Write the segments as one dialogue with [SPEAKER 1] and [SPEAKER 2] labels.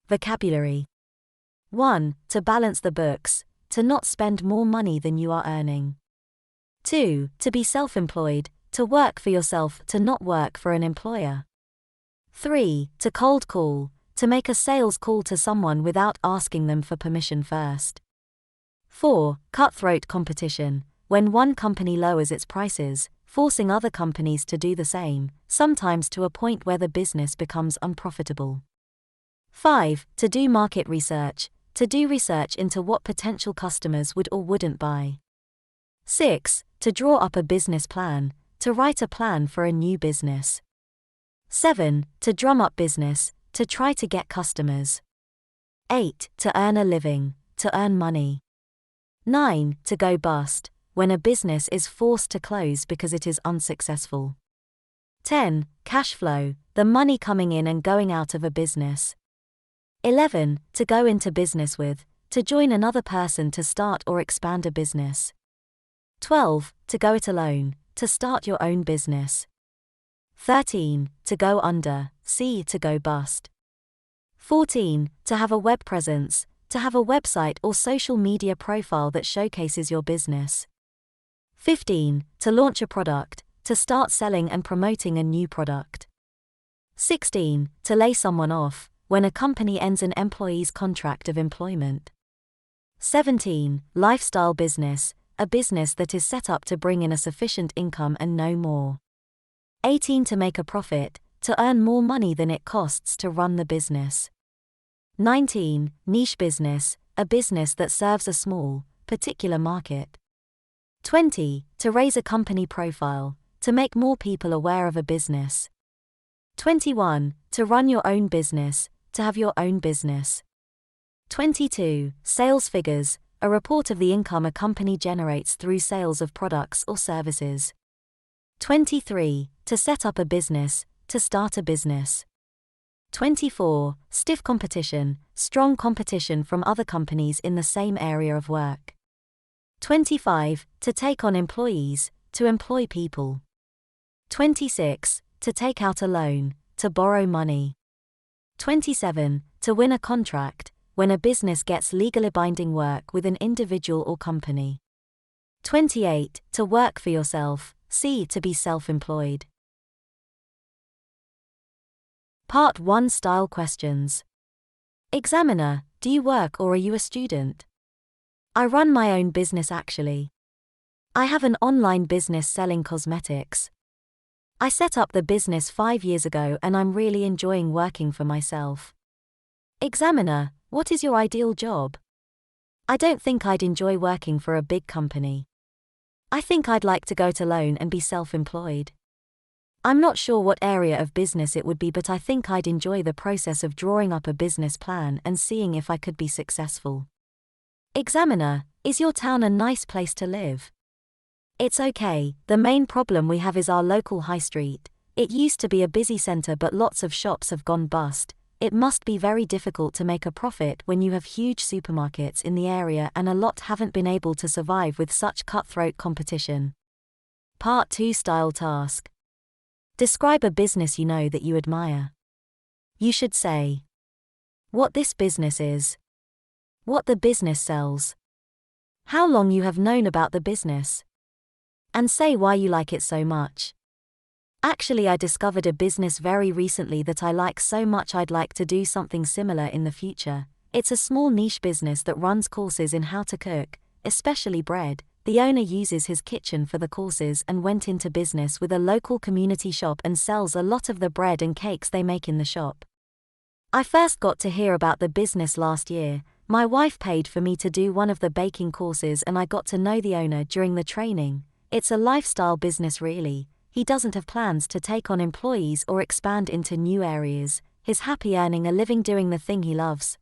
[SPEAKER 1] Vocabulary. 1. To balance the books, to not spend more money than you are earning. 2. To be self-employed, to work for yourself, to not work for an employer. 3. To cold call, to make a sales call to someone without asking them for permission first. 4. Cutthroat competition, when one company lowers its prices, forcing other companies to do the same, sometimes to a point where the business becomes unprofitable. 5. To do market research, to do research into what potential customers would or wouldn't buy. 6. To draw up a business plan, to write a plan for a new business. 7. To drum up business, to try to get customers. 8. To earn a living, to earn money. 9. To go bust, when a business is forced to close because it is unsuccessful. 10. Cash flow, the money coming in and going out of a business. 11. To go into business with, to join another person to start or expand a business. 12. To go it alone, to start your own business. 13. To go under, c. To go bust. 14. To have a web presence, to have a website or social media profile that showcases your business. 15. To launch a product, to start selling and promoting a new product. 16. To lay someone off, when a company ends an employee's contract of employment. 17. Lifestyle business, a business that is set up to bring in a sufficient income and no more. 18. To make a profit, to earn more money than it costs to run the business. 19. Niche business, a business that serves a small, particular market. 20. To raise a company profile, to make more people aware of a business. 21. To run your own business, to have your own business. 22. Sales figures, a report of the income a company generates through sales of products or services. 23. To set up a business, to start a business. 24. Stiff competition, strong competition from other companies in the same area of work. 25. To take on employees, to employ people. 26. To take out a loan, to borrow money. 27. To win a contract, when a business gets legally binding work with an individual or company. 28. To work for yourself, c. To be self-employed. Part 1 Style Questions. Examiner, do you work or are you a student? I run my own business actually. I have an online business selling cosmetics. I set up the business 5 years ago and I'm really enjoying working for myself. Examiner, what is your ideal job? I don't think I'd enjoy working for a big company. I think I'd like to go it alone and be self-employed. I'm not sure what area of business it would be, but I think I'd enjoy the process of drawing up a business plan and seeing if I could be successful. Examiner, is your town a nice place to live? It's okay, the main problem we have is our local high street. It used to be a busy center but lots of shops have gone bust. It must be very difficult to make a profit when you have huge supermarkets in the area and a lot haven't been able to survive with such cutthroat competition. Part 2 Style Task. Describe a business you know that you admire. You should say what this business is, what the business sells, how long you have known about the business, and say why you like it so much. Actually, I discovered a business very recently that I like so much I'd like to do something similar in the future. It's a small niche business that runs courses in how to cook, especially bread. The owner uses his kitchen for the courses and went into business with a local community shop and sells a lot of the bread and cakes they make in the shop. I first got to hear about the business last year. My wife paid for me to do one of the baking courses and I got to know the owner during the training. It's a lifestyle business really. He doesn't have plans to take on employees or expand into new areas. He's happy earning a living doing the thing he loves.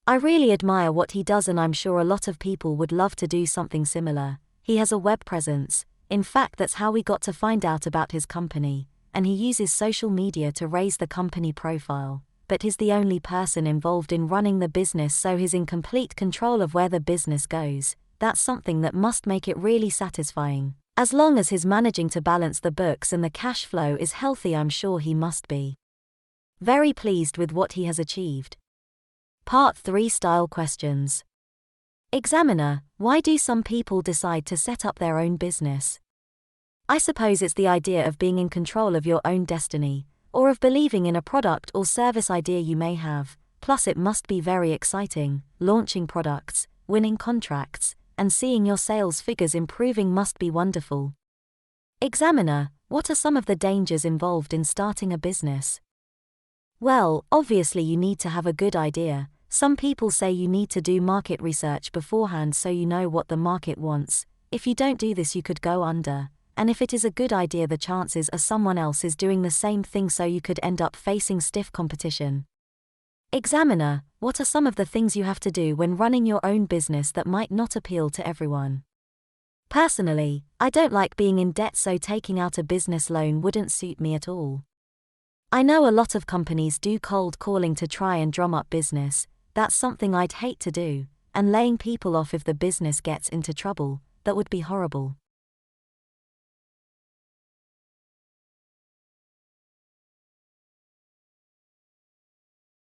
[SPEAKER 1] I really admire what he does and I'm sure a lot of people would love to do something similar. He has a web presence. In fact, that's how we got to find out about his company, and he uses social media to raise the company profile. But he's the only person involved in running the business, so he's in complete control of where the business goes. That's something that must make it really satisfying. As long as he's managing to balance the books and the cash flow is healthy, I'm sure he must be very pleased with what he has achieved. Part 3 Style Questions. Examiner, why do some people decide to set up their own business? I suppose it's the idea of being in control of your own destiny, or of believing in a product or service idea you may have, plus it must be very exciting. Launching products, winning contracts, and seeing your sales figures improving must be wonderful. Examiner, what are some of the dangers involved in starting a business? Well, obviously you need to have a good idea. Some people say you need to do market research beforehand so you know what the market wants. If you don't do this, you could go under. And if it is a good idea, the chances are someone else is doing the same thing, so you could end up facing stiff competition. Examiner, what are some of the things you have to do when running your own business that might not appeal to everyone? Personally, I don't like being in debt, so taking out a business loan wouldn't suit me at all. I know a lot of companies do cold calling to try and drum up business. That's something I'd hate to do, and laying people off if the business gets into trouble, that would be horrible.